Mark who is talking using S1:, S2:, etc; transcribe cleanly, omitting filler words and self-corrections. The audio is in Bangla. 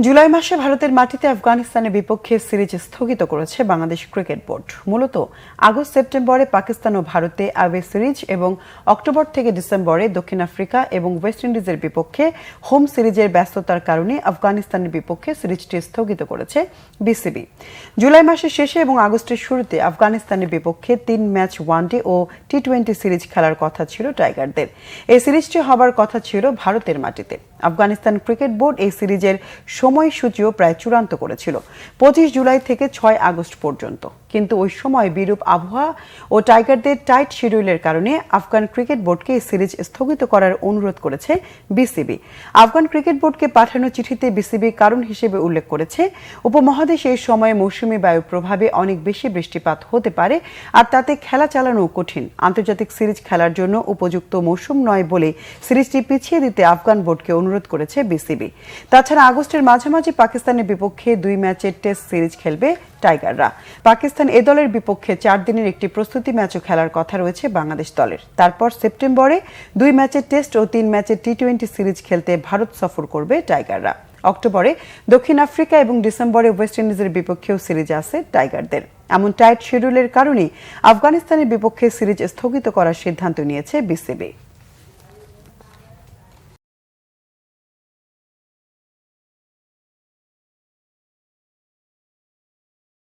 S1: জুলাই মাসে ভারতের মাটিতে আফগানিস্তানের বিপক্ষে সিরিজ স্থগিত করেছে বাংলাদেশ ক্রিকেট বোর্ড। মূলত আগস্ট সেপ্টেম্বরে পাকিস্তান ও ভারতে অ্যাওয়ে সিরিজ এবং অক্টোবর থেকে ডিসেম্বরে দক্ষিণ আফ্রিকা এবং ওয়েস্ট ইন্ডিজের বিপক্ষে হোম সিরিজের ব্যস্ততার কারণে আফগানিস্তানের বিপক্ষে সিরিজটি স্থগিত করেছে বিসিবি। জুলাই মাসের শেষে এবং আগস্টের শুরুতে আফগানিস্তানের বিপক্ষে ৩ ম্যাচ ওয়ানডে ও টি-20 সিরিজ খেলার কথা ছিল টাইগারদের। এই সিরিজটি হবার কথা ছিল ভারতের মাটিতে। আফগানিস্তান ক্রিকেট বোর্ড এই সিরিজের সময়সূচিও প্রায় চূড়ান্ত করেছিল ২৫ জুলাই থেকে ৬ আগস্ট পর্যন্ত। কিন্তু ওই সময় বিরূপ আবহাওয়া ও টাইগারদের টাইট শিডিউলের কারণে আফগান ক্রিকেট বোর্ডকে এই সিরিজ স্থগিত করার অনুরোধ করেছে বিসিবি। আফগান ক্রিকেট বোর্ডকে পাঠানো চিঠিতে বিসিবি কারণ হিসেবে উল্লেখ করেছে, উপমহাদেশে এই সময়ে মৌসুমী বায়ুর প্রভাবে অনেক বেশি বৃষ্টিপাত হতে পারে, আর তাতে খেলা চালানো কঠিন। আন্তর্জাতিক সিরিজ খেলার জন্য উপযুক্ত মৌসুম নয় বলে সিরিজটি পিছিয়ে দিতে আফগান বোর্ডকে অনুরোধ করেছে বিসিবি। তাছাড়া আগস্টের মাঝামাঝি পাকিস্তানের বিপক্ষে ২ ম্যাচের টেস্ট সিরিজ খেলবে টাইগাররা। পাকিস্তান এ দলের বিপক্ষে ৪ দিনের একটি প্রস্তুতি ম্যাচও খেলার কথা রয়েছে বাংলাদেশ দলের। তারপর সেপ্টেম্বরে ২ ম্যাচের টেস্ট ও ৩ ম্যাচের টি-20 সিরিজ খেলতে ভারত সফর করবে টাইগাররা। অক্টোবরে দক্ষিণ আফ্রিকা এবং ডিসেম্বরে ওয়েস্ট ইন্ডিজের বিপক্ষেও সিরিজ আছে টাইগারদের। এমন টাইট শিডিউলের কারণেই আফগানিস্তানের বিপক্ষে সিরিজ স্থগিত করার সিদ্ধান্ত নিয়েছে বিসিবি।